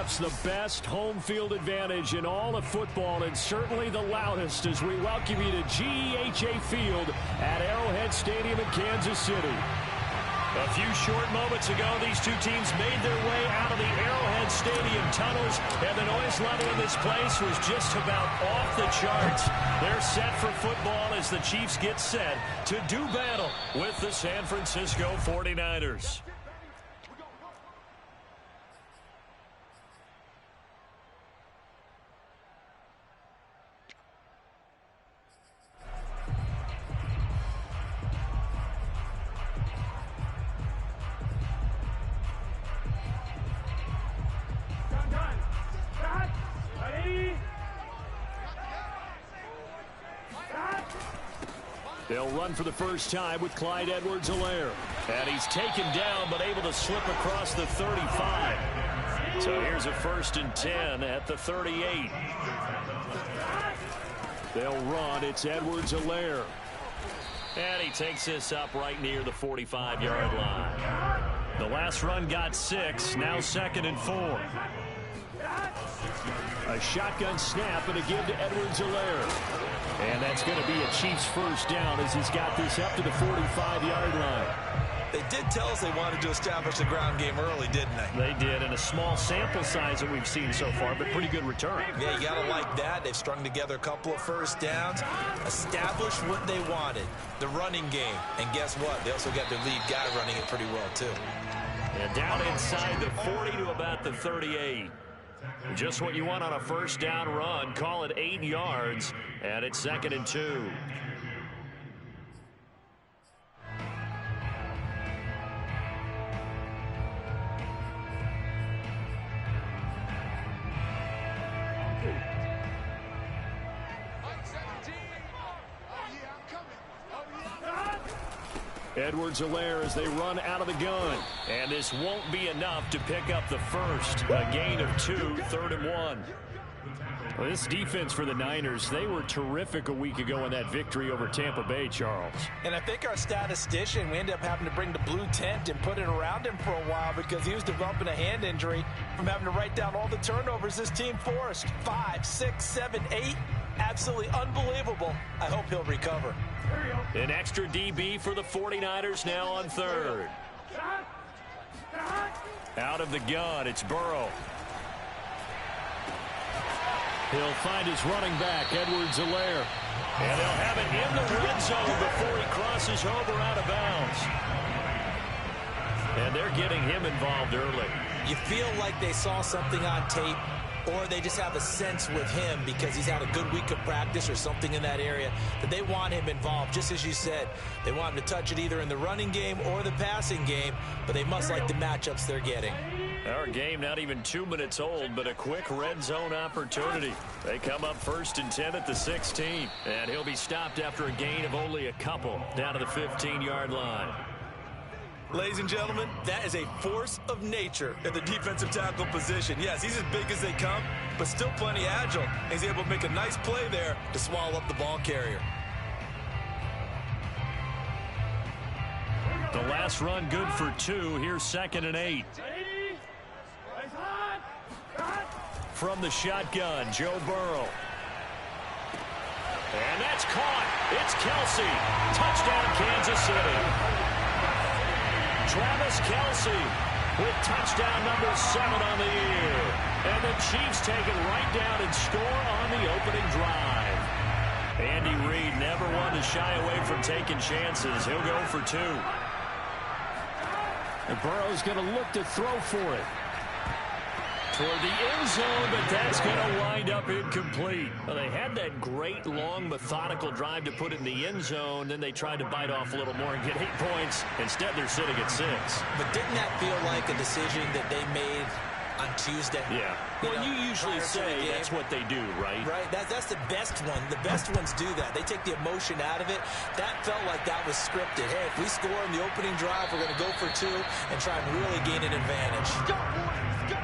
perhaps the best home field advantage in all of football, and certainly the loudest, as we welcome you to GEHA Field at Arrowhead Stadium in Kansas City. A few short moments ago, these two teams made their way out of the Arrowhead Stadium tunnels, and the noise level in this place was just about off the charts. They're set for football as the Chiefs get set to do battle with the San Francisco 49ers. They'll run for the first time with Clyde Edwards-Helaire. And he's taken down, but able to slip across the 35. So here's a 1st and 10 at the 38. They'll run. It's Edwards-Helaire. And he takes this up right near the 45-yard line. The last run got 6. Now 2nd and 4. A shotgun snap and a give to Edwards-Helaire. And that's going to be a Chiefs first down as he's got this up to the 45-yard line. They did tell us they wanted to establish the ground game early, didn't they? They did, and a small sample size that we've seen so far, but pretty good return. Yeah, you got to like that. They've strung together a couple of first downs, established what they wanted, the running game. And guess what? They also got their lead guy running it pretty well, too. And down inside the 40 to about the 38. Just what you want on a first down run. Call it 8 yards, and it's 2nd and 2. Edwards-Helaire as they run out of the gun. And this won't be enough to pick up the first. A gain of 2, 3rd and 1. Well, this defense for the Niners, they were terrific a week ago in that victory over Tampa Bay, Charles. And I think our statistician, we ended up having to bring the blue tent and put it around him for a while because he was developing a hand injury from having to write down all the turnovers this team forced. 5, 6, 7, 8. Absolutely unbelievable. I hope he'll recover. An extra DB for the 49ers now on 3rd. Out of the gun, it's Burrow. He'll find his running back, Edwards-Helaire. And they'll have it in the red zone before he crosses over out of bounds. And they're getting him involved early. You feel like they saw something on tape, or they just have a sense with him because he's had a good week of practice or something in that area that they want him involved. Just as you said, they want him to touch it either in the running game or the passing game, but they must like the matchups they're getting. Our game not even 2 minutes old, but a quick red zone opportunity. They come up 1st and 10 at the 16, and he'll be stopped after a gain of only a couple down to the 15-yard line. Ladies and gentlemen, that is a force of nature at the defensive tackle position. Yes, he's as big as they come, but still plenty agile. He's able to make a nice play there to swallow up the ball carrier. The last run good for 2. Here's 2nd and 8. From the shotgun, Joe Burrow. And that's caught. It's Kelce. Touchdown, Kansas City. Travis Kelce with touchdown number 7 on the year. And the Chiefs take it right down and score on the opening drive. Andy Reid never one to shy away from taking chances. He'll go for 2. And Burrow's going to look to throw for it. Toward the end zone, but that's going to wind up incomplete. Well, they had that great, long, methodical drive to put it in the end zone. Then they tried to bite off a little more and get 8 points. Instead, they're sitting at 6. But didn't that feel like a decision that they made on Tuesday? Yeah. Well, you usually say that's what they do, right? Right. That's the best one. The best ones do that. They take the emotion out of it. That felt like that was scripted. Hey, if we score in the opening drive, we're going to go for 2 and try and really gain an advantage. Go, boys, go!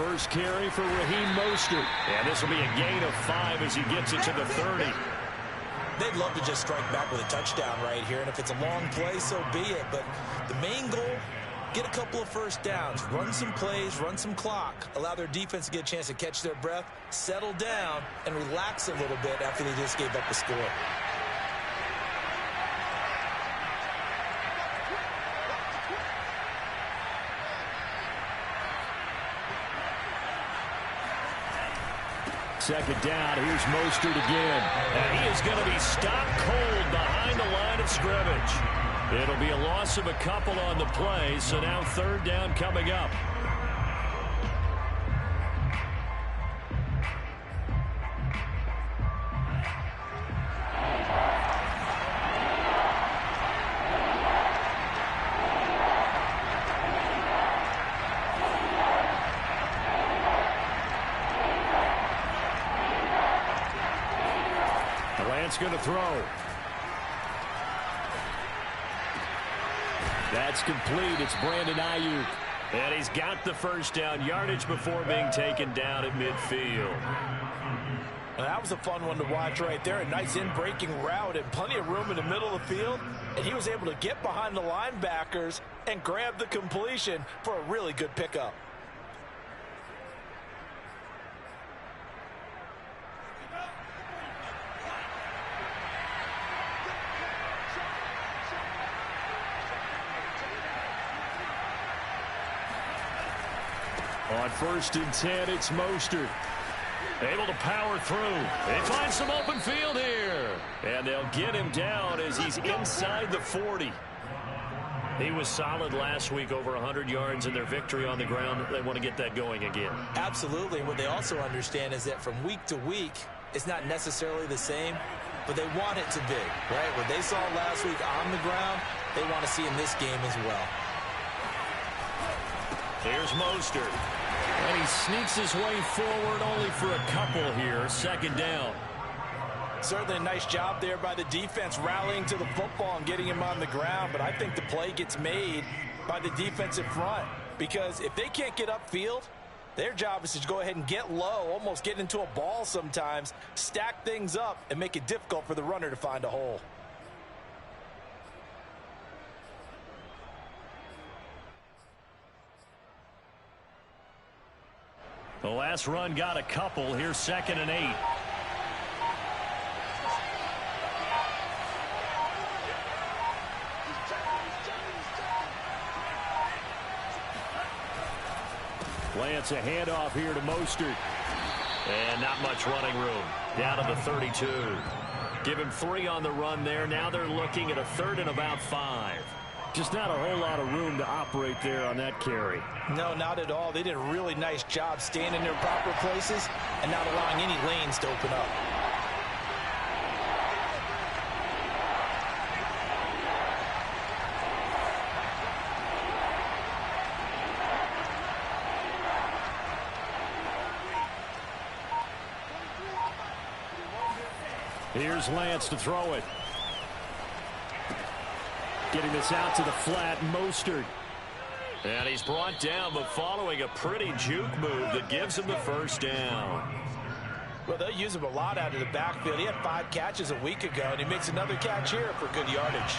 First carry for Raheem Mostert. And this will be a gain of 5 as he gets it to the 30. They'd love to just strike back with a touchdown right here, and if it's a long play, so be it. But the main goal, get a couple of first downs, run some plays, run some clock, allow their defense to get a chance to catch their breath, settle down, and relax a little bit after they just gave up a score. Second down, here's Mostert again. And he is going to be stopped cold behind the line of scrimmage. It'll be a loss of a couple on the play, so now third down coming up. Going to throw. That's complete. It's Brandon Ayuk. And he's got the first down yardage before being taken down at midfield. Well, that was a fun one to watch right there. A nice in-breaking route and plenty of room in the middle of the field. And he was able to get behind the linebackers and grab the completion for a really good pickup. On 1st and 10, it's Mostert. Able to power through. They find some open field here. And they'll get him down as he's inside the 40. He was solid last week, over 100 yards in their victory on the ground. They want to get that going again. Absolutely. What they also understand is that from week to week, it's not necessarily the same, but they want it to be, right? What they saw last week on the ground, they want to see in this game as well. Here's Mostert. And he sneaks his way forward only for a couple here. Second down. Certainly a nice job there by the defense rallying to the football and getting him on the ground. But I think the play gets made by the defensive front. Because if they can't get upfield, their job is to go ahead and get low, almost get into a ball sometimes, stack things up, and make it difficult for the runner to find a hole. The last run got a couple. Here's 2nd and 8. Lance, a handoff here to Mostert. And not much running room. Down to the 32. Give him 3 on the run there. Now they're looking at a 3rd and about 5. Just not a whole lot of room to operate there on that carry. No, not at all. They did a really nice job staying in their proper places and not allowing any lanes to open up. Here's Lance to throw it. Getting this out to the flat, Mostert. And he's brought down, but following a pretty juke move that gives him the first down. Well, they'll use him a lot out of the backfield. He had 5 catches a week ago, and he makes another catch here for good yardage.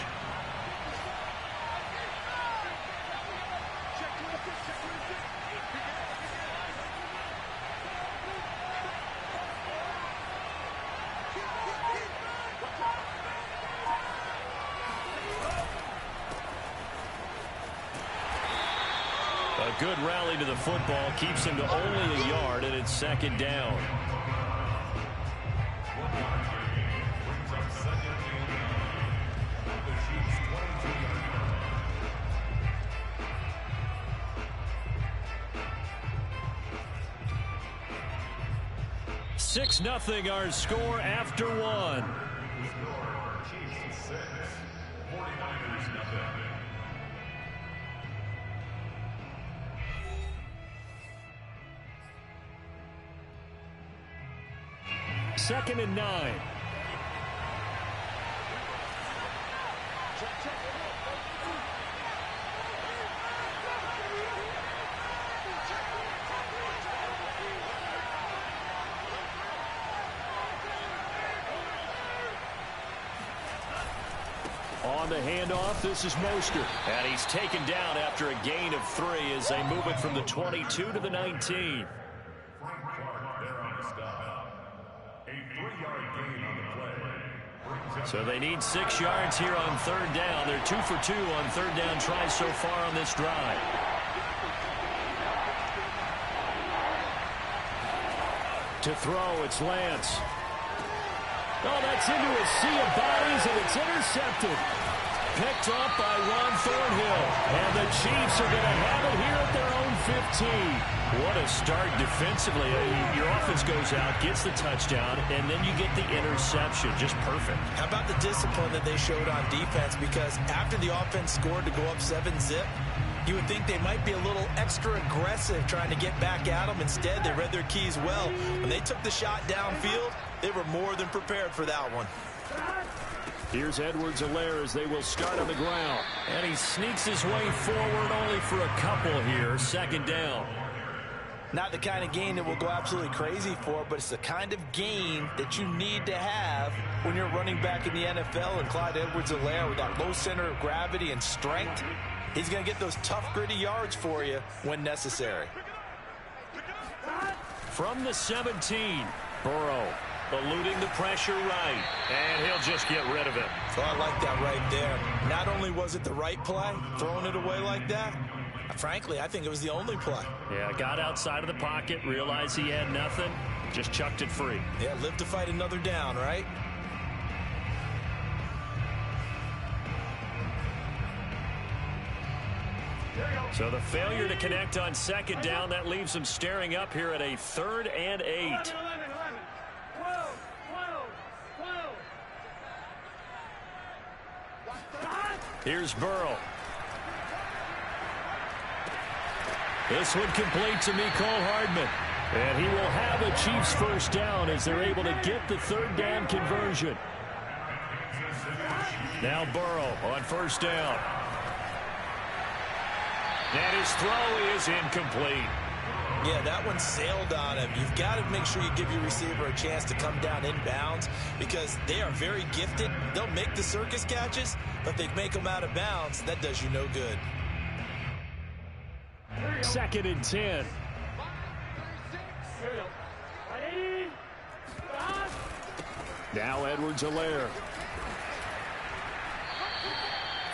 A good rally to the football keeps him to only a yard, and it's 2nd down. Six nothing our score after 1. Second and 9. On the handoff, this is Mostert. And he's taken down after a gain of 3 as they move it from the 22 to the 19. So they need 6 yards here on 3rd down. They're 2 for 2 on 3rd down tries so far on this drive. To throw, it's Lance. Oh, that's into a sea of bodies, and it's intercepted. Picked off by Ron Thornhill. And the Chiefs are going to have it here at their own 15. What a start defensively. Your offense goes out, gets the touchdown, and then you get the interception. Just perfect. How about the discipline that they showed on defense? Because after the offense scored to go up 7-zip, you would think they might be a little extra aggressive trying to get back at them. Instead, they read their keys well. When they took the shot downfield, they were more than prepared for that one. Here's Edwards-Helaire as they will start on the ground. And he sneaks his way forward only for a couple here. 2nd down. Not the kind of gain that we'll go absolutely crazy for, but it's the kind of gain that you need to have when you're running back in the NFL. And Clyde Edwards-Helaire, with that low center of gravity and strength, he's going to get those tough, gritty yards for you when necessary. From the 17, Burrow eluding the pressure right, and he'll just get rid of it. So I like that right there. Not only was it the right play, throwing it away like that, frankly, I think it was the only play. Yeah, got outside of the pocket, realized he had nothing, just chucked it free. Yeah, live to fight another down, right? So the failure to connect on 2nd down, that leaves them staring up here at a 3rd and 8. Here's Burrow. This one complete to Mecole Hardman. And he will have a Chiefs 1st down as they're able to get the 3rd down conversion. Now Burrow on 1st down. And his throw is incomplete. Yeah, that one sailed on him. You've got to make sure you give your receiver a chance to come down inbounds because they are very gifted. They'll make the circus catches, but if they make them out of bounds, that does you no good. 2nd and 10. Now Edwards-Helaire.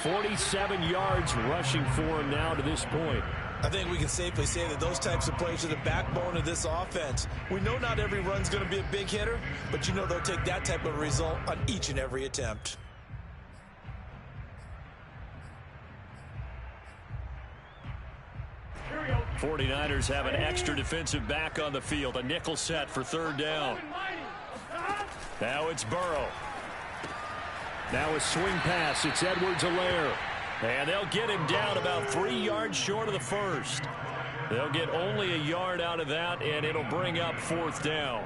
47 yards rushing for him now to this point. I think we can safely say that those types of plays are the backbone of this offense. We know not every run's going to be a big hitter, but you know they'll take that type of result on each and every attempt. Here we go. 49ers have an extra defensive back on the field. A nickel set for 3rd down. Now it's Burrow. Now a swing pass. It's Edwards-Helaire. And they'll get him down about 3 yards short of the 1st. They'll get only a yard out of that, and it'll bring up 4th down.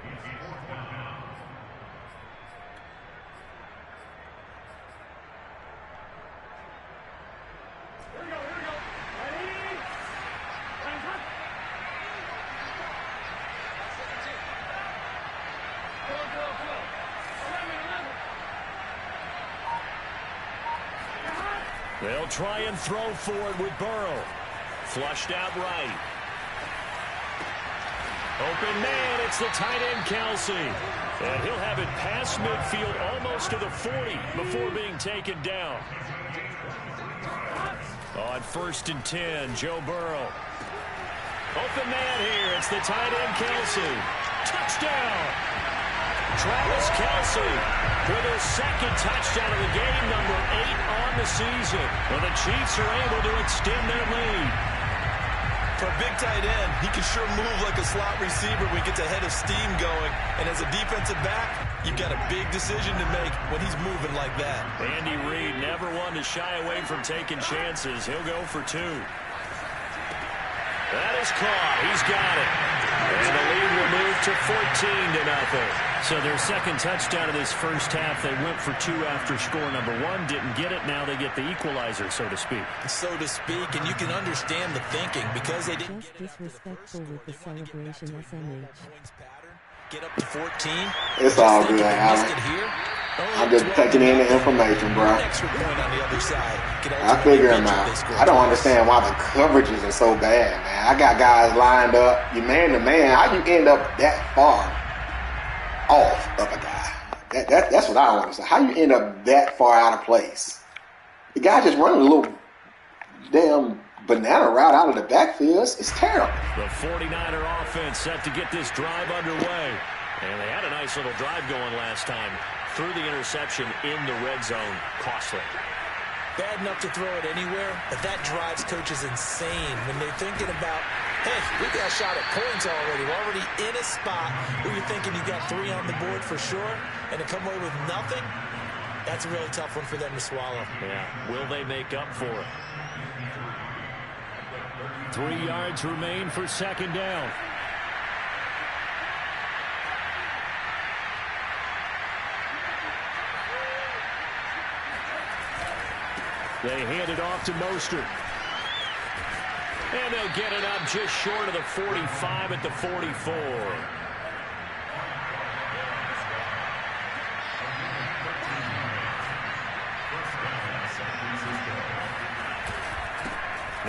They'll try and throw for it with Burrow. Flushed out right. Open man, it's the tight end Kelsey. And he'll have it past midfield almost to the 40 before being taken down. On 1st and 10, Joe Burrow. Open man here, it's the tight end Kelsey. Touchdown! Travis Kelce with his 2nd touchdown of the game, number 8 on the season. Well, the Chiefs are able to extend their lead. For a big tight end, he can sure move like a slot receiver when he gets a head of steam going. And as a defensive back, you've got a big decision to make when he's moving like that. Andy Reid never one to shy away from taking chances. He'll go for 2. That is caught. He's got it. And the lead will move to 14-0. So their 2nd touchdown of this 1st half, they went for 2 after score number 1. Didn't get it. Now they get the equalizer, so to speak. So to speak, and you can understand the thinking because they didn't get disrespectful with the celebration, SMH. Get up to 14. It's all good, Alan. Alan. I'm just taking in the information, bro. Extra point on the other side. I figure him out. I don't understand why the coverages are so bad, man. I got guys lined up. You man to man. How you end up that far off of a guy? That's what I don't understand. How you end up that far out of place? The guy just running a little damn banana route out of the backfield. It's terrible. The 49er offense set to get this drive underway. And they had a nice little drive going last time. Through the interception in the red zone. Costly. Bad enough to throw it anywhere, but that drives coaches insane when they're thinking about, hey, we got a shot at points already. We're already in a spot where you're thinking you got 3 on the board for sure, and to come away with nothing, that's a really tough one for them to swallow. Yeah, will they make up for it? 3 yards remain for second down. They hand it off to Mostert. And they'll get it up just short of the 45 at the 44.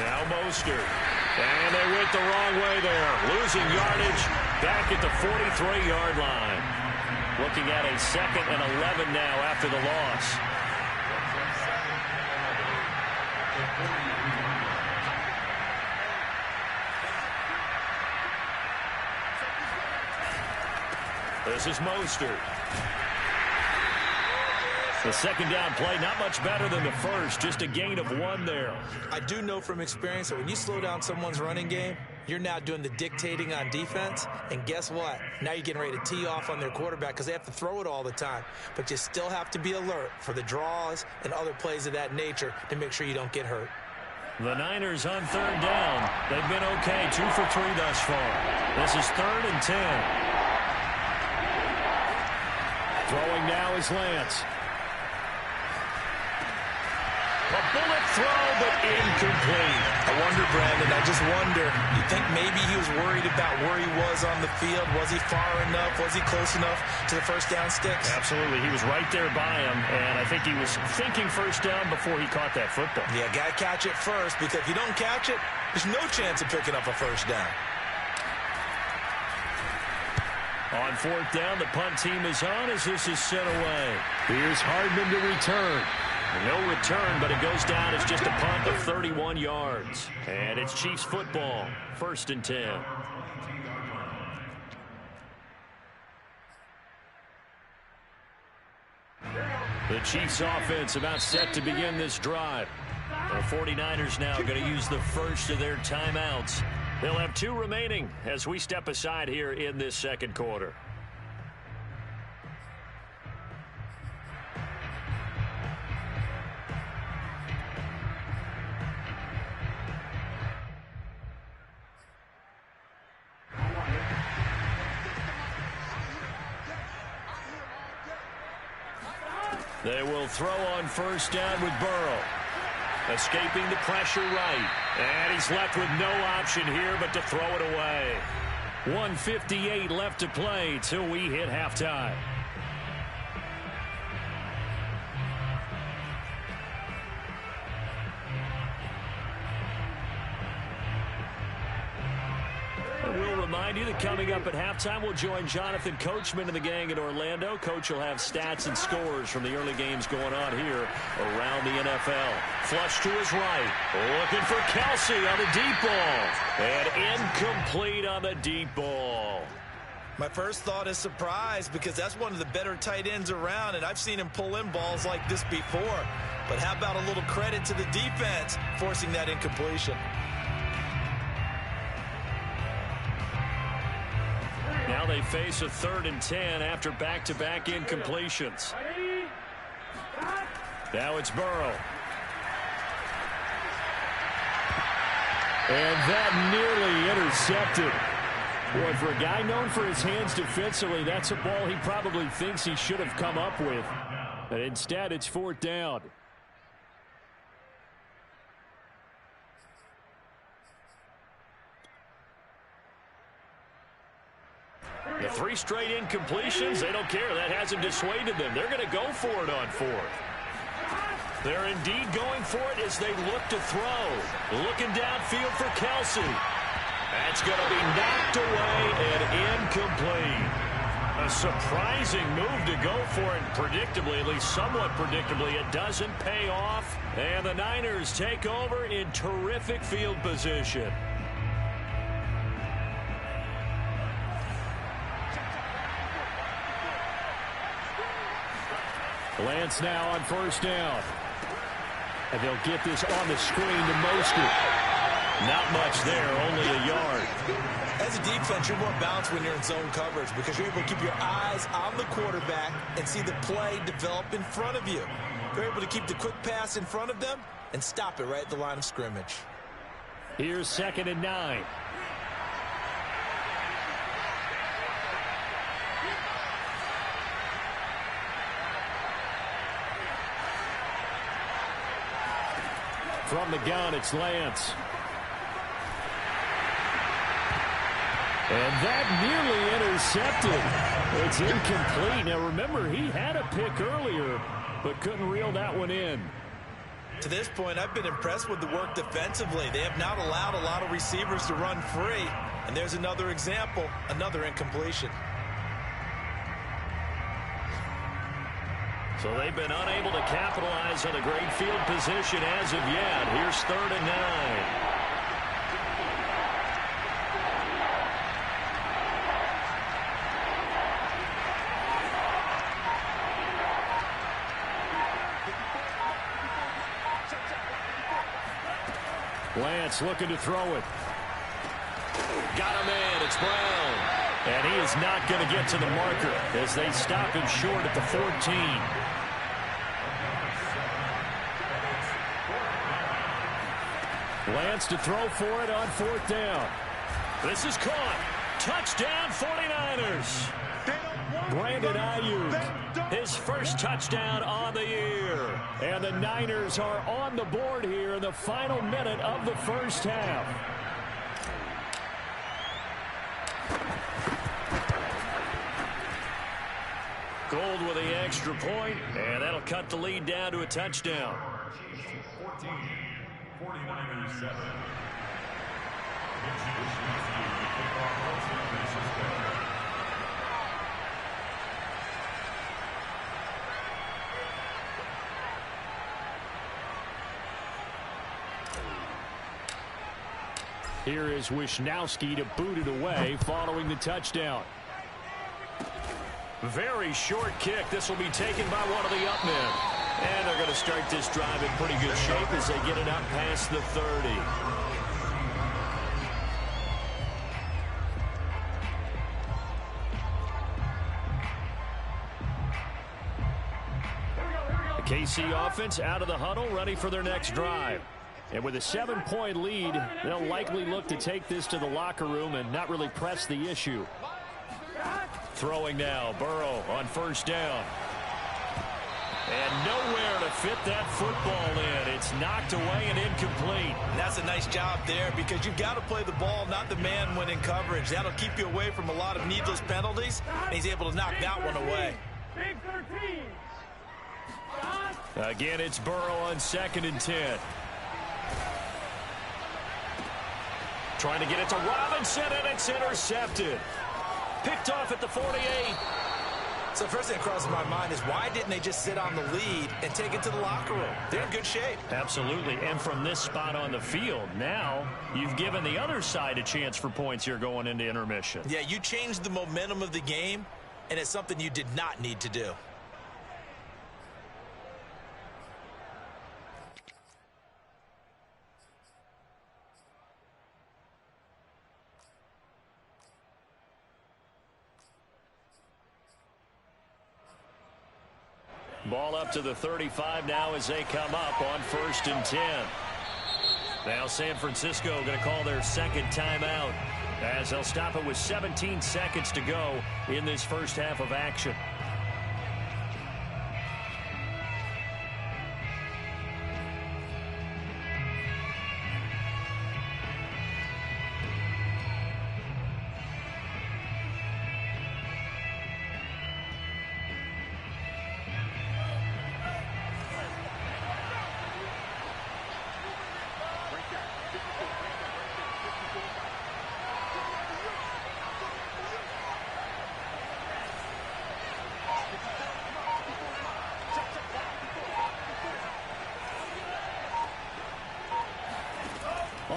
Now Mostert. And they went the wrong way there. Losing yardage back at the 43-yard line. Looking at a 2nd and 11 now after the loss. This is Mostert. The second down play, not much better than the first, just a gain of 1 there. I do know from experience that when you slow down someone's running game, you're now doing the dictating on defense. And guess what? Now you're getting ready to tee off on their quarterback because they have to throw it all the time. But you still have to be alert for the draws and other plays of that nature to make sure you don't get hurt. The Niners on third down. They've been okay, 2 for 3 thus far. This is 3rd and 10. Throwing now is Lance. A bullet throw, but incomplete. I wonder, Brandon, I just wonder, you think maybe he was worried about where he was on the field? Was he far enough? Was he close enough to the first down sticks? Absolutely. He was right there by him, and I think he was thinking first down before he caught that football. Yeah, got to catch it first, because if you don't catch it, there's no chance of picking up a first down. On 4th down, the punt team is on as this is sent away. Here's Hardman to return. No return, but it goes down as just a punt of 31 yards. And it's Chiefs football, 1st and 10. The Chiefs offense about set to begin this drive. The 49ers now going to use the first of their timeouts. They'll have 2 remaining as we step aside here in this second quarter. They will throw on first down with Burrow. Escaping the pressure right. And he's left with no option here but to throw it away. 1:58 left to play till we hit halftime. We'll remind you that coming up at halftime, we'll join Jonathan Coachman and the gang in Orlando. Coach will have stats and scores from the early games going on here around the NFL. Flush to his right. Looking for Kelsey on the deep ball. And incomplete on the deep ball. My first thought is surprise, because that's one of the better tight ends around, and I've seen him pull in balls like this before. But how about a little credit to the defense forcing that incompletion? Now they face a 3rd and 10 after back-to-back incompletions. Now it's Burrow. And that nearly intercepted. Boy, for a guy known for his hands defensively, that's a ball he probably thinks he should have come up with. But instead, it's 4th down. The 3 straight incompletions, they don't care. That hasn't dissuaded them. They're going to go for it on 4th. They're indeed going for it as they look to throw. Looking downfield for Kelsey. That's going to be knocked away and incomplete. A surprising move to go for it predictably, at least somewhat predictably. It doesn't pay off, and the Niners take over in terrific field position. Lance now on 1st down. And they'll get this on the screen to Mostert. Not much there, only a yard. As a defense, you're more balanced when you're in zone coverage because you're able to keep your eyes on the quarterback and see the play develop in front of you. You're able to keep the quick pass in front of them and stop it right at the line of scrimmage. Here's 2nd and 9. From the gun, it's Lance. And that nearly intercepted. It's incomplete. Now, remember, he had a pick earlier, but couldn't reel that one in. To this point, I've been impressed with the work defensively. They have not allowed a lot of receivers to run free. And there's another example, another incompletion. So they've been unable to capitalize on a great field position as of yet. Here's 3rd and 9. Lance looking to throw it. Got him in. It's Brown. And he is not going to get to the marker as they stop him short at the 14. Lance to throw for it on 4th down. This is caught. Touchdown 49ers. Brandon Ayuk, his first touchdown on the year. And the Niners are on the board here in the final minute of the first half. Gold with the extra point, and that'll cut the lead down to a touchdown. 14, 49ers 7. Here is Wisnowski to boot it away following the touchdown. Very short kick. This will be taken by one of the up men. And they're going to start this drive in pretty good shape as they get it up past the 30. The KC offense out of the huddle, ready for their next drive. And with a 7-point lead, they'll likely look to take this to the locker room and not really press the issue. Throwing now, Burrow on 1st down. And nowhere to fit that football in. It's knocked away and incomplete. And that's a nice job there because you've got to play the ball, not the man when in coverage. That'll keep you away from a lot of needless penalties, and he's able to knock that one away. Again, it's Burrow on 2nd and 10. Trying to get it to Robinson, and it's intercepted. Picked off at the 48. So first thing that crosses my mind is why didn't they just sit on the lead and take it to the locker room? They're in good shape. Absolutely. And from this spot on the field, now you've given the other side a chance for points here going into intermission. Yeah, you changed the momentum of the game, and it's something you did not need to do. Ball up to the 35 now as they come up on 1st and 10. Now San Francisco going to call their 2nd timeout as they'll stop it with 17 seconds to go in this first half of action.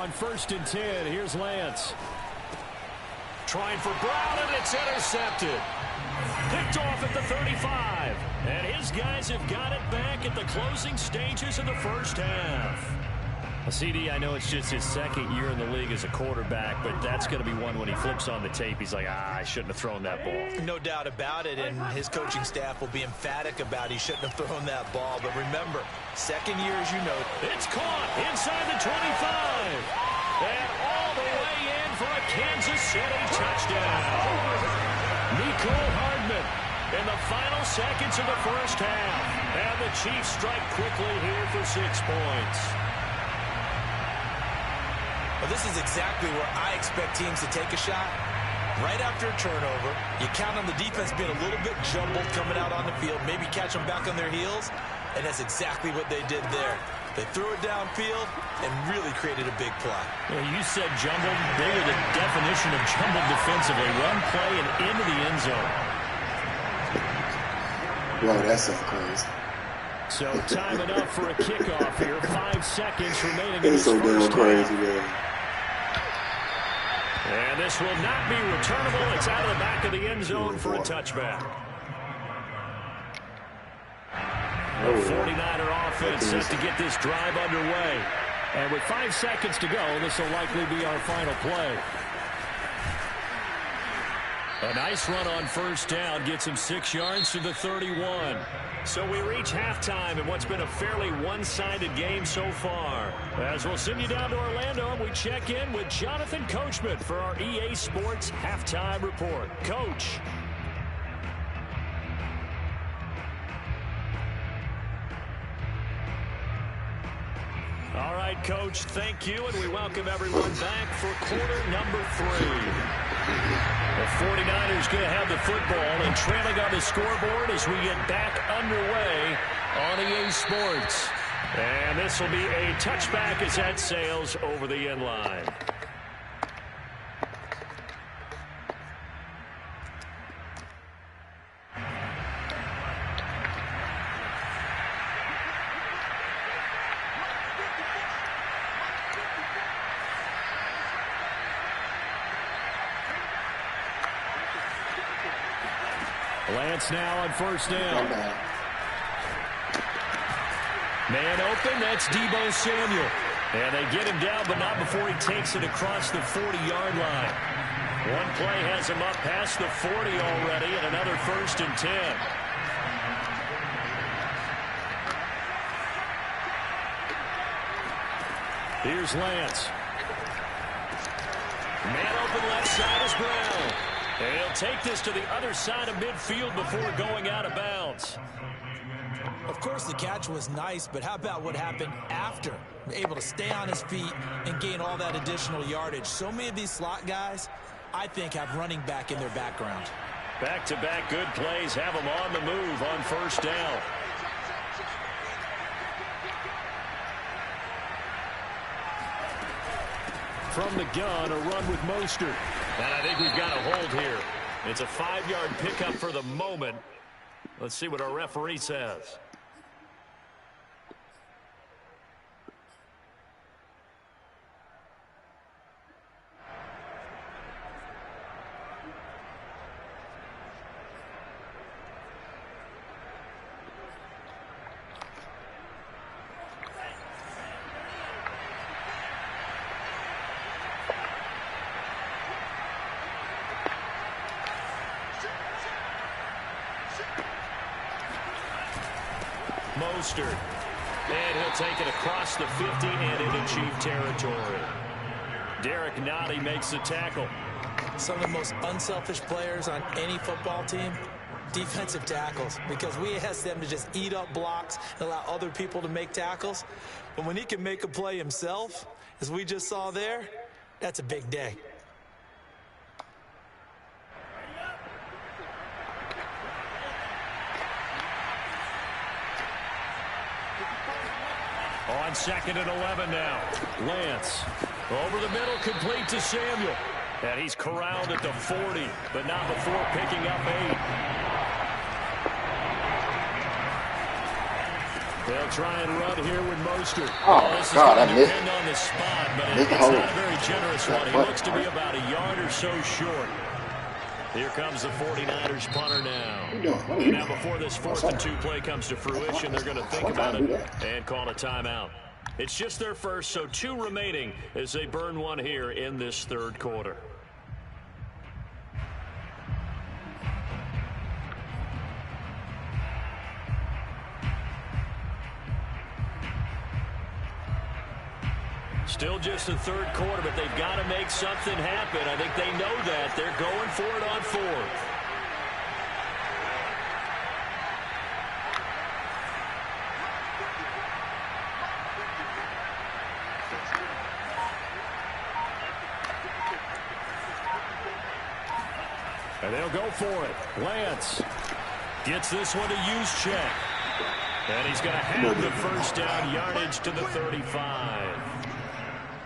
on 1st and 10. Here's Lance. Trying for Brown, and it's intercepted. Picked off at the 35. And his guys have got it back at the closing stages of the first half. CD, I know it's just his 2nd year in the league as a quarterback, but that's going to be one when he flips on the tape. He's like, I shouldn't have thrown that ball. No doubt about it, and his coaching staff will be emphatic about he shouldn't have thrown that ball. But remember, 2nd year, as you know. It's caught inside the 25. And all the way in for a Kansas City touchdown. Mecole Hardman in the final seconds of the first half. And the Chiefs strike quickly here for 6 points. Well, this is exactly where I expect teams to take a shot. Right after a turnover, you count on the defense being a little bit jumbled coming out on the field, maybe catch them back on their heels, and that's exactly what they did there. They threw it downfield and really created a big play. Well, you said jumbled. They were the definition of jumbled defensively. Run play and into the end zone. Whoa, that's so crazy. So time enough for a kickoff here. 5 seconds remaining in It's this so damn first crazy, half. man. And this will not be returnable. It's out of the back of the end zone for a touchback. The 49er offense set to get this drive underway. And with 5 seconds to go, this will likely be our final play. A nice run on 1st down gets him 6 yards to the 31. So we reach halftime in what's been a fairly one-sided game so far. As we'll send you down to Orlando, and we check in with Jonathan Coachman for our EA Sports Halftime Report. Coach. All right, Coach, thank you, and we welcome everyone back for quarter number 3. The 49ers going to have the football and trailing on the scoreboard as we get back underway on EA Sports. And this will be a touchback as that sails over the end line. Lance now on 1st down. Man open, that's Deebo Samuel. And they get him down, but not before he takes it across the 40-yard line. One play has him up past the 40 already, and another 1st and 10. Here's Lance. Man open left side is Brown. And he'll take this to the other side of midfield before going out of bounds. Of course, the catch was nice, but how about what happened after? Able to stay on his feet and gain all that additional yardage. So many of these slot guys, I think, have running back in their background. Back-to-back good plays have them on the move on 1st down. From the gun, a run with Mostert. And I think we've got a hold here. It's a 5-yard pickup for the moment. Let's see what our referee says. Mostert. And he'll take it across the 50 and into Chief territory. Derek Nottie makes the tackle. Some of the most unselfish players on any football team, defensive tackles, because we ask them to just eat up blocks and allow other people to make tackles. But when he can make a play himself, as we just saw there, that's a big day. On 2nd and 11 now. Lance over the middle, complete to Samuel. And he's corralled at the 40, but not before picking up 8. They'll try and run here with Mostert. Oh, this God, is I going to missed depend it. on the spot, but Missed the it's hole. not a very generous one. He What? looks to be about a yard or so short. Here comes the 49ers punter now. What are you doing? What are you Now, doing? before this 4th and 2 play comes to fruition, they're going to think about it and call a timeout. It's just their first, so 2 remaining as they burn one here in this 3rd quarter. Still just the 3rd quarter, but they've got to make something happen. I think they know that. They're going for it on 4th. And they'll go for it. Lance gets this one to Juszczyk. And he's going to have the first down, yardage to the 35.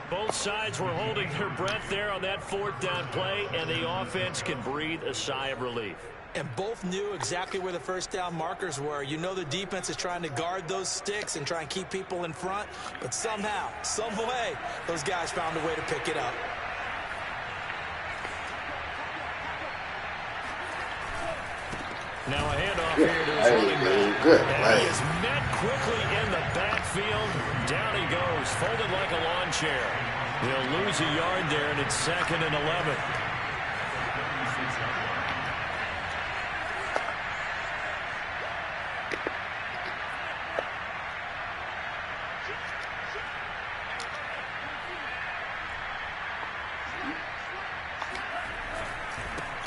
Both sides were holding their breath there on that 4th down play, and the offense can breathe a sigh of relief. And both knew exactly where the first down markers were. You know the defense is trying to guard those sticks and try and keep people in front, but somehow, some way, those guys found a way to pick it up. Now a handoff here to his running back. Good And play. he is met quickly in the backfield. Down he goes, folded like a lawn chair. They'll lose a yard there, and it's 2nd and 11.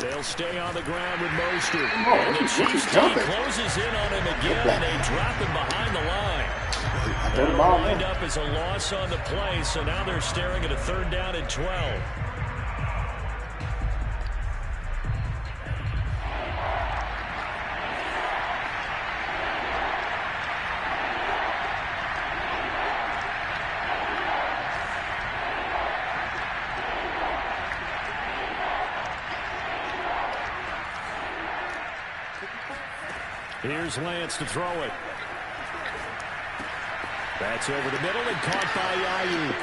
They'll stay on the ground with Mostert. And the Chiefs team closes in on him again, and they drop him behind the line. That'll wind up as a loss on the play, so now they're staring at a 3rd down and 12. Here's Lance to throw it. That's over the middle and caught by Ayuk.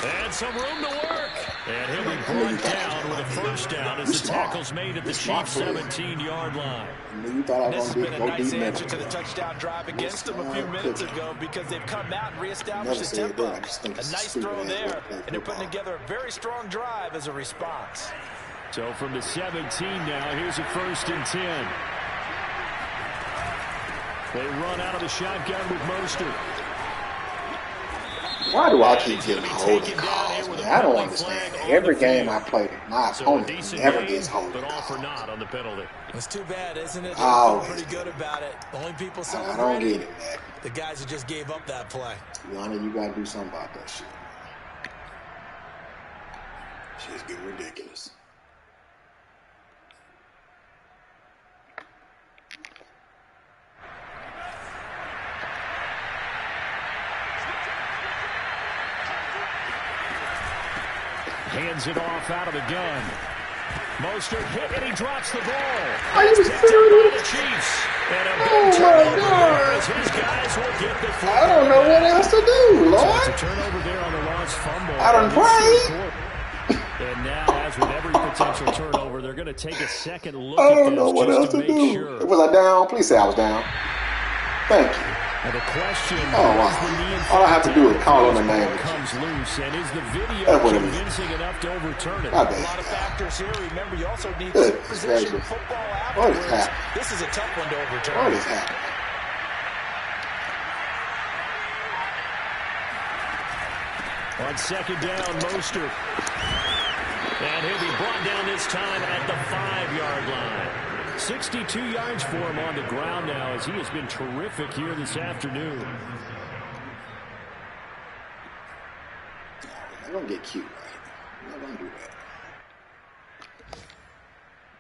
And some room to work. And he'll be brought down with a first down as the tackle's made at the Chiefs' 17-yard line. This has been a nice answer to the touchdown drive against them a few minutes ago because they've come out and reestablished the tempo. A nice throw there, and they're putting together a very strong drive as a response. So from the 17 now, here's a 1st and 10. They run out of the shotgun with Mostert. Why do I keep getting holding calls, man? I don't understand. Every game I play, my opponent never gets holding but all calls. for naught on the penalty. It's too bad, isn't it? They Oh, feel pretty good about it. Only people I don't celebrating get it, man. the guys who just gave up that play. Yana, you gotta do something about that shit. Shit's getting ridiculous. Hands it off out of the gun. Mostert hit and he drops the ball. Are you Picked up by serious? the Chiefs. And a Oh, big my turnover God. there as his guys will get the football. I don't know what else to do, So it's Lord. a turnover there on the lost fumble. I done prayed. And now, as with every potential turnover, they're going to take a second look I at don't know this what else just to to make do. sure. Was I down? Please say I was down. Thank you. And the question Oh, wow. is the knee All I have to do is call on the name. comes loose, and is the video That's what it is. convincing enough to overturn it? My A bad. lot of factors here. Remember, you also need Good good position gracious. of football What is afterwards. happening? This is a tough one to overturn. What is happening? On 2nd down, Mostert. And he'll be brought down this time at the 5-yard line. 62 yards for him on the ground now as he has been terrific here this afternoon. I'm gonna get cute, right? I'm not gonna do that.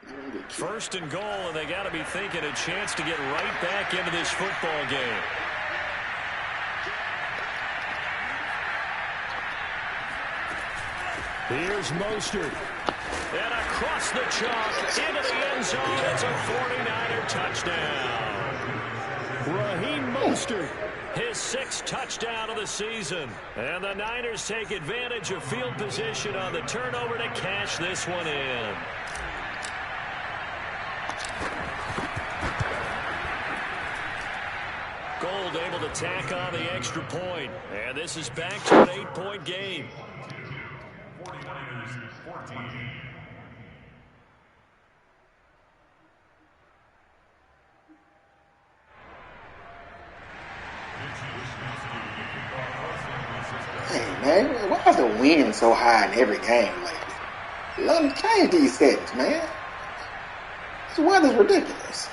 I'm gonna get cute. 1st and goal, and they got to be thinking a chance to get right back into this football game. Here's Mostert. And across the chalk into the end zone. It's a 49er touchdown. Raheem Mostert, his 6th touchdown of the season. And the Niners take advantage of field position on the turnover to cash this one in. Gold able to tack on the extra point. And this is back to an 8-point game. 49ers 14. Hey, man, why is the wind so high in every game lately? Let them change these settings, man. This weather's ridiculous.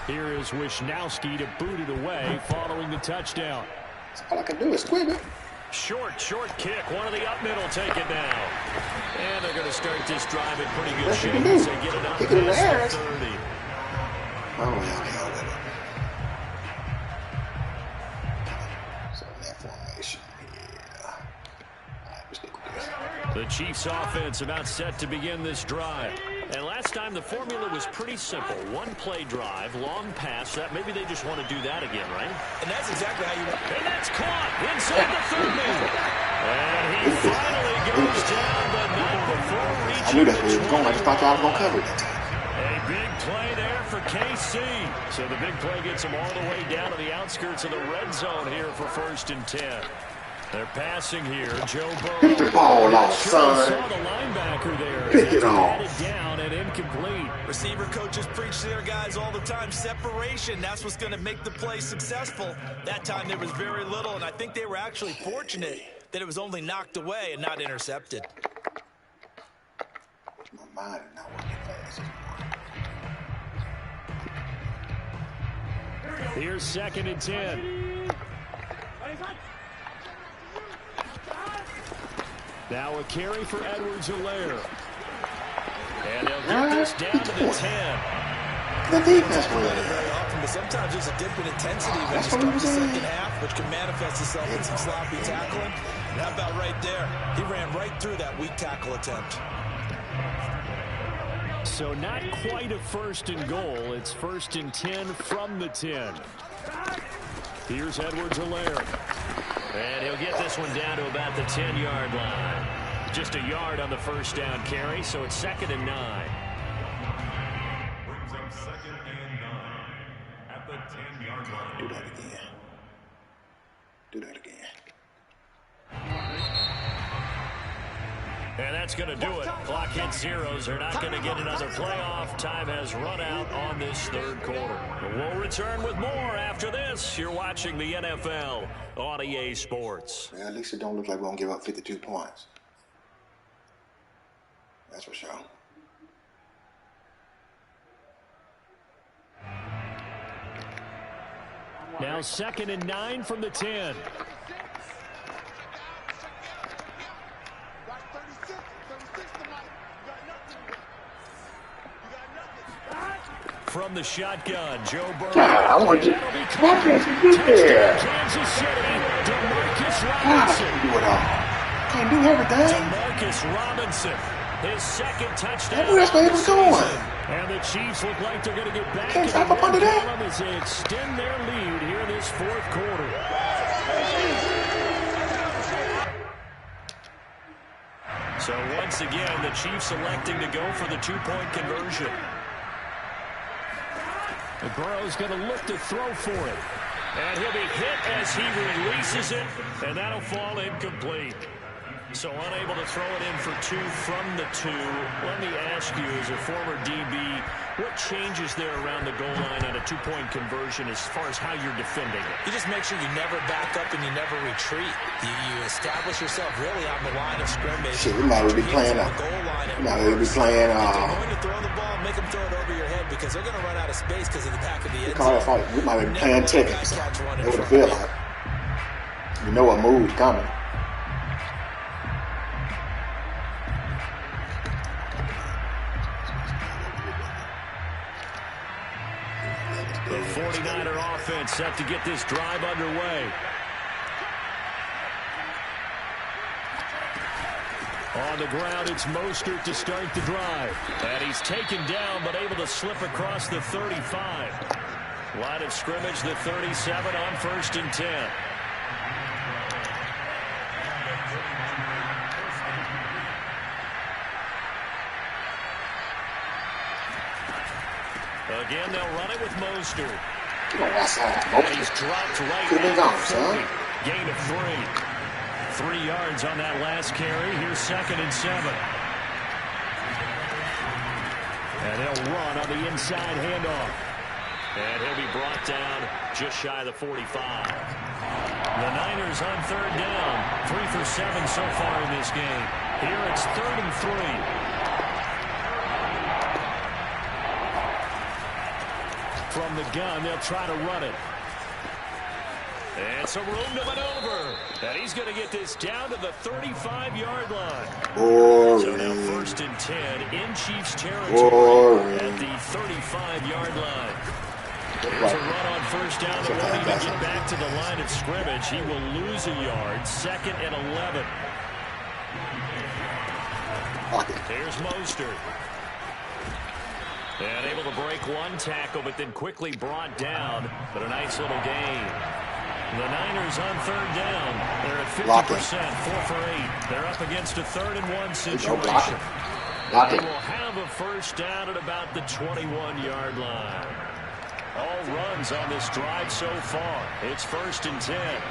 Here is Wisnowski to boot it away following the touchdown. All I can do is squib it. Short kick. One of the up middle take it down. And they're going to start this drive in pretty good shape as they get it up Kick it in the air. past the 30. Oh, hell with it. So that formation, yeah. All right, let's stick with this. The Chiefs offense about set to begin this drive. And last time the formula was pretty simple. One play drive, long pass. That maybe they just want to do that again, right? And that's exactly how you want. And that's caught inside the 30. And he finally goes down, but not before reaching. I knew that's where he was going. I just thought y'all was going to cover it that time. A big play there for KC. So the big play gets him all the way down to the outskirts of the red zone here for 1st and 10. They're passing here. Joe Burrow. Pick the ball off, son. Saw the linebacker there. Pick it off. Batted down and incomplete. Receiver coaches preach to their guys all the time. Separation, that's what's going to make the play successful. That time there was very little, and I think they were actually fortunate that it was only knocked away and not intercepted. My mind is not working fast anymore. Here's 2nd and 10. Now a carry for Edwards-Helaire. And they'll get this down to the 10. The defense was Very often, but sometimes there's a dip in intensity when you start the second half, which can manifest itself in some sloppy tackling. And how about right there? He ran right through that weak tackle attempt. So not quite a 1st and goal. It's 1st and 10 from the 10. Here's Edwards-Helaire. And he'll get this one down to about the 10-yard line. Just a yard on the 1st down carry, so it's 2nd and 9. Brings up 2nd and 9 at the 10-yard line. Do that again. Do that again. And that's going to do it. Clock hits zeros. They're not going to get another playoff. Time has run out on this 3rd quarter. We'll return with more after this. You're watching the NFL on EA Sports. Well, at least it don't look like we're going to give up 52 points. That's for sure. Now 2nd and 9 from the 10. From the shotgun, Joe Burrow. God, I want you. Why can't you get there? Kansas City, DeMarcus God, I can't Robinson. do it all. Can't do everything. DeMarcus Robinson, his 2nd touchdown. That's where he was going. And the Chiefs look like they're going to get back Can't in stop the up under win that. column as they extend their lead here in this 4th quarter. So once again, the Chiefs electing to go for the 2-point conversion. And Burrow's going to look to throw for it. And he'll be hit as he releases it, and that'll fall incomplete. So unable to throw it in for 2 from the 2. Let me ask you, as a former DB, what changes there around the goal line on a 2-point conversion as far as how you're defending it? You just make sure you never back up and you never retreat. You establish yourself really on the line of scrimmage. Shit, we might be playing the goal line. we might be playing If they're going to throw the ball, make them throw it over your head because they're going to run out of space because of the back of the end call it zone. fight. We might be playing Tekken or something. That's what it feel like. You know a move's coming. The 49er offense set to get this drive underway. On the ground, it's Mostert to start the drive. And he's taken down, but able to slip across the 35. Line of scrimmage, the 37 on 1st and 10. Again, they'll run it with Mostert. And he's dropped right at the 40. Gain of 3. 3 yards on that last carry. Here's 2nd and 7. And they'll run on the inside handoff. And he'll be brought down just shy of the 45. The Niners on 3rd down. 3 for 7 so far in this game. Here it's 3rd and 3. From the gun, they'll try to run it. And some room to maneuver. And he's going to get this down to the 35-yard line. So now 1st and 10 in Chiefs territory at the 35-yard line. There's a run on 1st down that won't even get back to the line of scrimmage. He will lose a yard. 2nd and 11. Here's Mostert. And able to break one tackle, but then quickly brought down. But a nice little gain. The Niners on 3rd down. They're at 50%, 4 for 8. They're up against a 3rd and 1 situation. They will have a 1st down at about the 21-yard line. All runs on this drive so far. It's 1st and 10.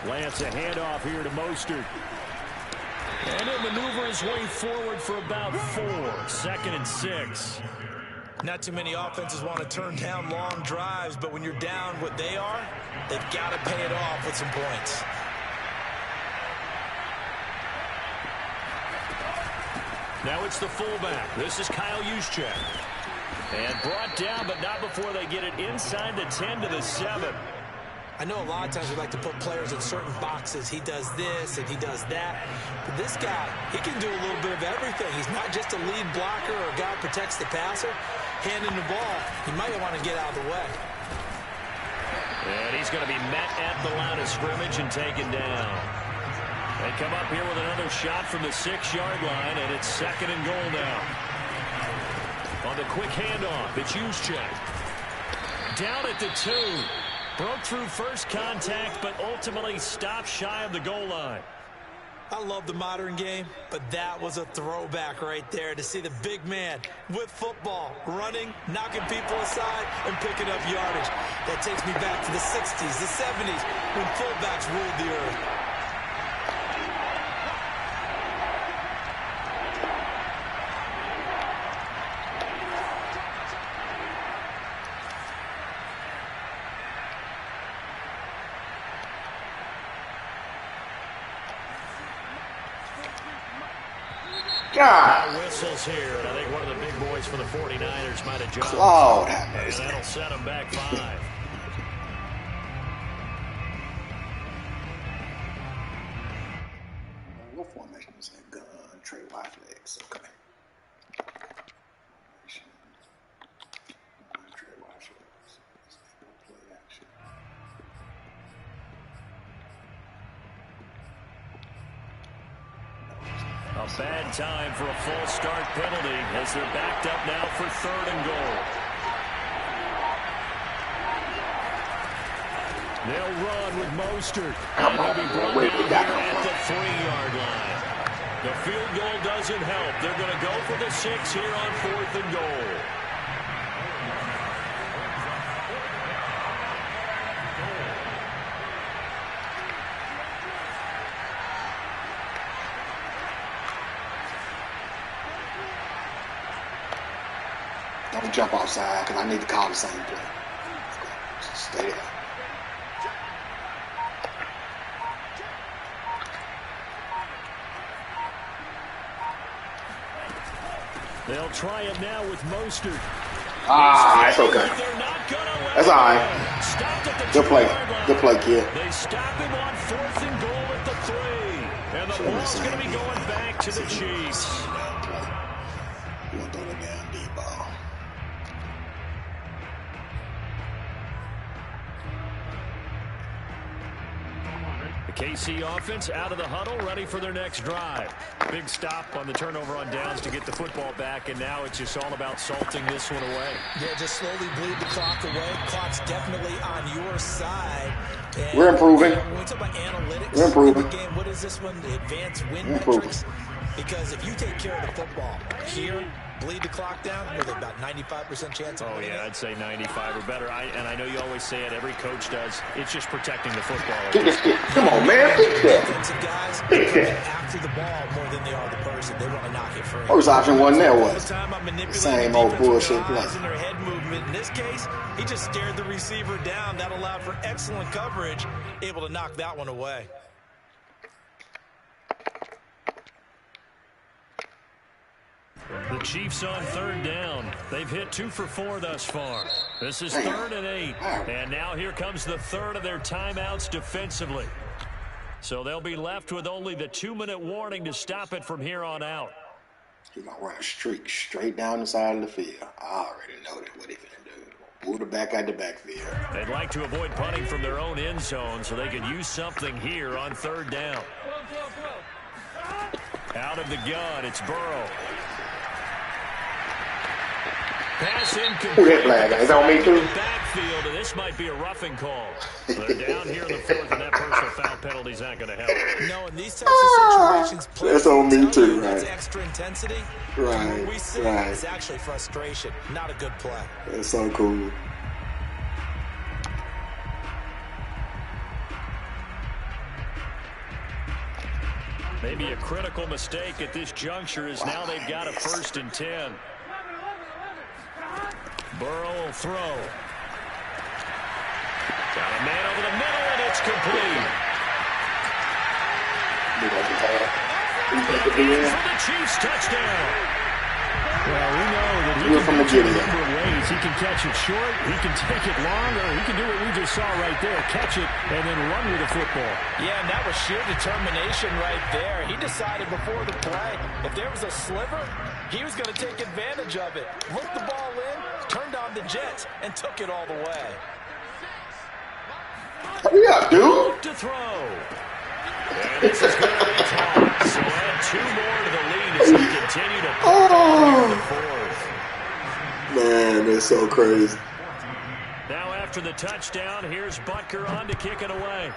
Lance a handoff here to Mostert. And he'll maneuver his way forward for about 4. 2nd and 6. Not too many offenses want to turn down long drives, but when you're down what they are, they've got to pay it off with some points. Now it's the fullback. This is Kyle Juszczyk. And brought down, but not before they get it inside the 10 to the 7. I know a lot of times we like to put players in certain boxes. He does this and he does that. But this guy, he can do a little bit of everything. He's not just a lead blocker or a guy who protects the passer. Handing the ball, he might want to get out of the way. And he's going to be met at the line of scrimmage and taken down. They come up here with another shot from the 6-yard line, and it's 2nd and goal now. On the quick handoff, it's Juszczyk. Down at the 2. Broke through first contact, but ultimately stopped shy of the goal line. I love the modern game, but that was a throwback right there to see the big man with football, running, knocking people aside, and picking up yardage. That takes me back to the 60s, the 70s, when fullbacks ruled the earth. God. Whistles here, and I think one of the big boys for the 49ers might have jumped. Oh, and that'll set them back 5. What formation is that? Gun, Trey wide flex. Okay. Trey wide flex. Play action. A bad time for a false start penalty as they're backed up now for 3rd and goal. They'll run with Mostert. And he'll be brought down here at the 3-yard line. The field goal doesn't help. They're going to go for the 6 here on 4th and goal. Don't jump outside because I need to call the same play. Just stay there. They'll try it now with Mostert. Ah, it's okay. That's all right. Good play. Good play, kid. They stop him on 4th and goal at the 3. And the ball's going to be going back to the Chiefs. KC offense out of the huddle, ready for their next drive. Big stop on the turnover on downs to get the football back, and now it's just all about salting this one away. Yeah, just slowly bleed the clock away. Clock's definitely on your side. And we're improving. When we talk about analytics, we're improving. Game, what is this one? The advanced win metrics? Because if you take care of the football here, bleed the clock down with about 95% chance of winning. Oh, yeah, I'd say 95 or better. And I know you always say it, every coach does. It's just protecting the football. Come on, man. Defensive guys after the ball more than they are the person. They want to knock it free. First option wasn't there, was the same old bullshit play. In their head movement. In this case, he just stared the receiver down. That allowed for excellent coverage, able to knock that one away. The Chiefs on third down. They've hit 2 for 4 thus far. This is 3rd and 8. And now here comes the third of their timeouts defensively. So they'll be left with only the 2-minute warning to stop it from here on out. He's going to run a streak straight down the side of the field. I already know what he's going to do. Move the back out the backfield. They'd like to avoid punting from their own end zone so they could use something here on third down. Out of the gun, it's Burrow. Pass incomplete. Who that flag? Is that on me too? Backfield, and this might be a roughing call. They're down here in the 4th, and that personal foul penalty's not going to help. No, in these types of situations, that's on me too, right? That's extra intensity. Right, What we see is actually frustration, not a good play. That's so cool. Maybe a critical mistake at this juncture is now they've got a 1st and 10. Burrow will throw. Got a man over the middle, and it's complete. For the Chiefs, touchdown. Well, we know that he can catch it a number of ways. He can catch it short, he can take it long, or he can do what we just saw right there, catch it and then run with the football. Yeah, and that was sheer determination right there. He decided before the play, if there was a sliver, he was going to take advantage of it. Looked the ball in, turned on the jets, and took it all the way. Hurry up, dude. To throw. And this is going to be tossed. So add 2 more to the lead as they continue to play in the 4th. Man, that's so crazy. Now after the touchdown, here's Butker on to kick it away.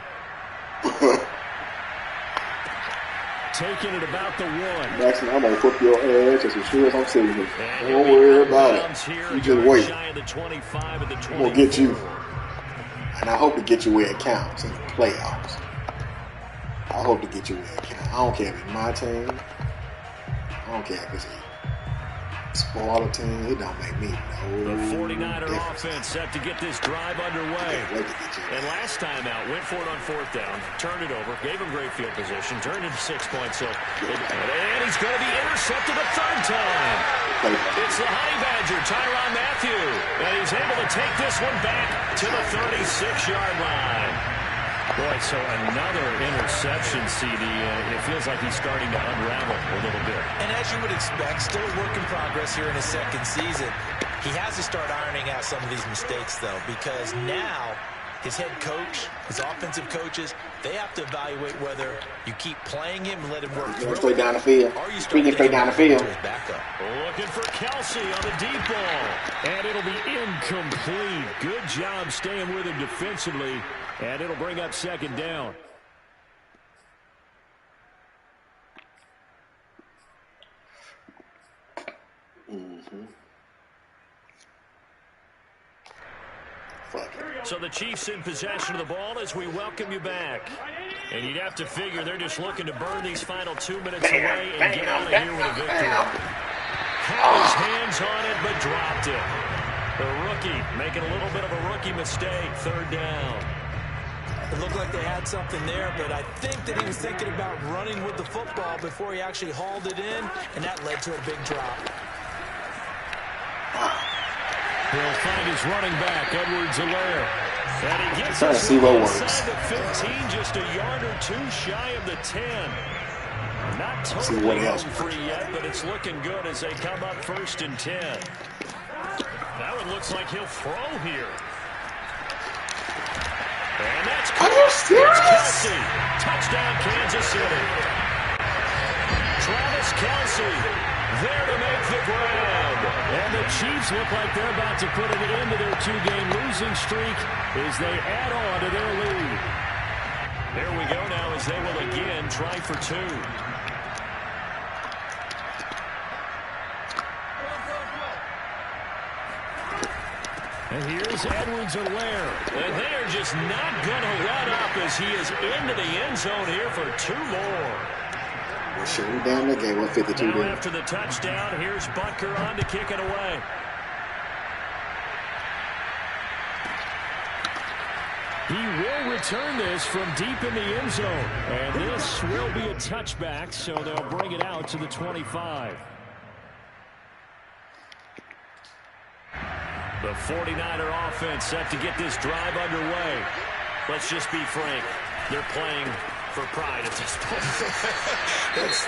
Taking it about the 1. Maxson, I'm going to whoop your ass as sure as I'm sitting here. Don't worry about it. You just wait. I'm going to get you. And I hope to get you where it counts in the playoffs. I hope to get you where it counts. I don't care if it's my team. I don't care if it's a smaller team. It don't make me no The 49er difference. offense set to get this drive underway. And last time out, went for it on 4th down, turned it over, gave him great field position, turned it to 6 points. So, and he's going to be intercepted a 3rd time. It's the Honey Badger, Tyrann Mathieu. And he's able to take this one back to the 36-yard line. Boy, so another interception, CD. It feels like he's starting to unravel a little bit. And as you would expect, still a work in progress here in his 2nd season. He has to start ironing out some of these mistakes, though, because now his head coach, his offensive coaches, they have to evaluate whether you keep playing him and let him work through straight down the field. Or you Speaking straight down the field. Looking for Kelsey on the deep ball. And it'll be incomplete. Good job staying with him defensively. And it'll bring up 2nd down. So the Chiefs in possession of the ball as we welcome you back. And you'd have to figure they're just looking to burn these final 2 minutes away and get out of here with a victory. Had his hands on it, but dropped it. The rookie making a little bit of a rookie mistake. 3rd down. It looked like they had something there, but I think that he was thinking about running with the football before he actually hauled it in, and that led to a big drop. He'll find his running back, Edwards-Helaire. And he gets trying to see what works. Inside the 15, just a yard or 2 shy of the 10. Not totally free yet, but it's looking good as they come up 1st and 10. That one looks like he'll throw here. And that's Are you serious? Kelce. Touchdown, Kansas City. Travis Kelce there to make the grab. And the Chiefs look like they're about to put an end to their 2-game losing streak as they add on to their lead. There we go now as they will again try for 2. And here's Edwards-Helaire. And they are just not going to let up as he is into the end zone here for 2 more. Well, shit, we down the game. 152 Now there. after the touchdown, here's Butker on to kick it away. He will return this from deep in the end zone. And this will be a touchback, so they'll bring it out to the 25. The 49er offense set to get this drive underway. Let's just be frank. They're playing for pride at this point.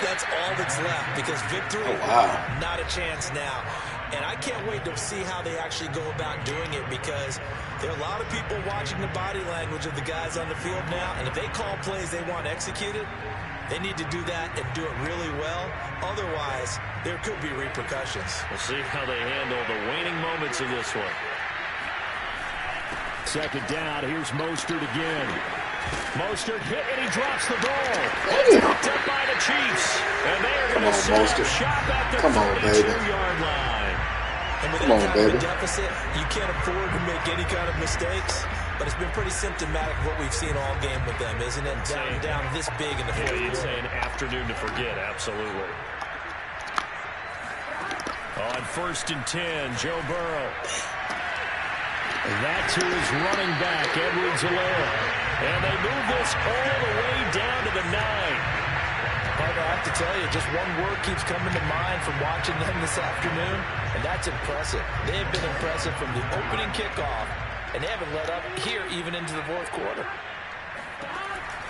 that's all that's left because victory, not a chance now. And I can't wait to see how they actually go about doing it because there are a lot of people watching the body language of the guys on the field now. And if they call plays they want executed, they need to do that and do it really well. Otherwise, there could be repercussions. We'll see how they handle the waning moments of this one. Second down, here's Mostert again. Mostert hit and he drops the ball. It's picked up by the Chiefs. And they are going to set up shop at the 32-yard line. And with that kind of a deficit, you can't afford to make any kind of mistakes. But it's been pretty symptomatic of what we've seen all game with them, isn't it? Down this big in the fourth quarter. You'd say an afternoon to forget, absolutely. On 1st and 10, Joe Burrow. And that to his running back, Edwards-Helaire. And they move this all the way down to the 9. Partner, I have to tell you, just one word keeps coming to mind from watching them this afternoon, and that's impressive. They have been impressive from the opening kickoff, and they haven't let up here even into the fourth quarter.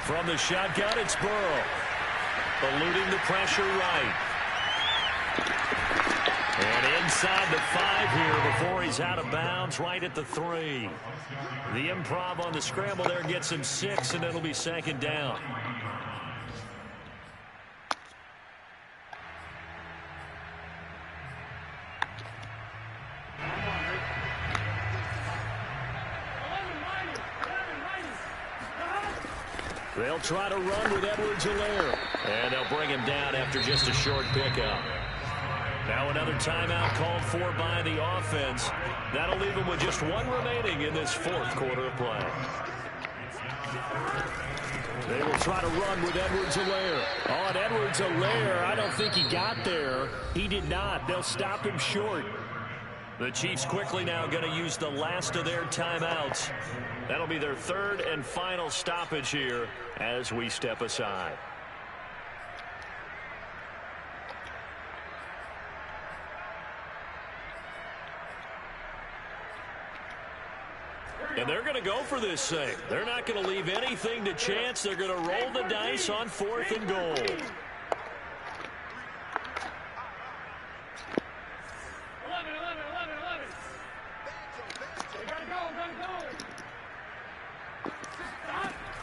From the shotgun, it's Burrow. Eluding the pressure right. And inside the 5 here before he's out of bounds, right at the 3. The improv on the scramble there gets him 6, and it'll be 2nd down. They'll try to run with Edwards-Helaire. And they'll bring him down after just a short pickup. Now another timeout called for by the offense. That'll leave them with just 1 remaining in this 4th quarter of play. They will try to run with Edwards-Helaire. On Edwards-Helaire, I don't think he got there. He did not. They'll stop him short. The Chiefs quickly now going to use the last of their timeouts. That'll be their 3rd and final stoppage here as we step aside. And they're going to go for this thing. They're not going to leave anything to chance. They're going to roll the dice on 4th and goal.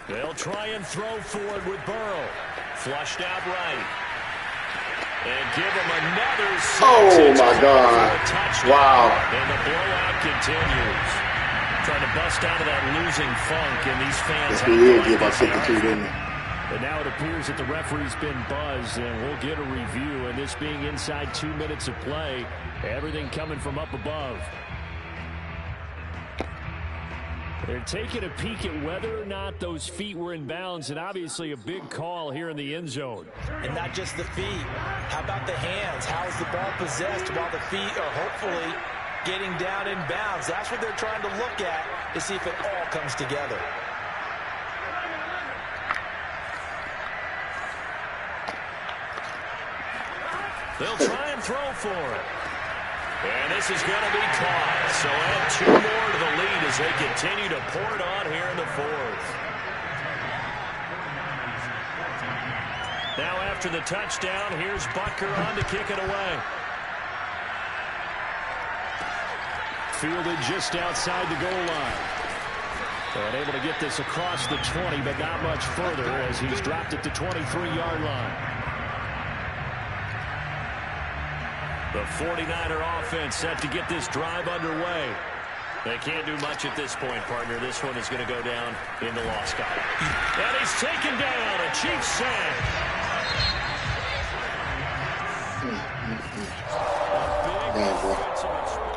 They'll try and throw forward with Burrow. Flushed out right. And give him another 6. Oh, my God. Wow. And the blowout continues. Trying to bust out of that losing funk, and these fans have to give about 52, didn't they? And now it appears that the referee's been buzzed, and we'll get a review. And this being inside 2 minutes of play, everything coming from up above. They're taking a peek at whether or not those feet were in bounds, and obviously a big call here in the end zone. And not just the feet. How about the hands? How's the ball possessed while the feet are hopefully getting down in bounds? That's what they're trying to look at to see if it all comes together. They'll try and throw for it. And this is going to be caught. So add 2 more to the lead as they continue to pour it on here in the 4th. Now after the touchdown, here's Butker on to kick it away. Fielded just outside the goal line. And able to get this across the 20, but not much further as he's dropped it to 23-yard line. The 49er offense set to get this drive underway. They can't do much at this point, partner. This one is going to go down in the loss column. And he's taken down. A Chiefs sack. Damn, bro.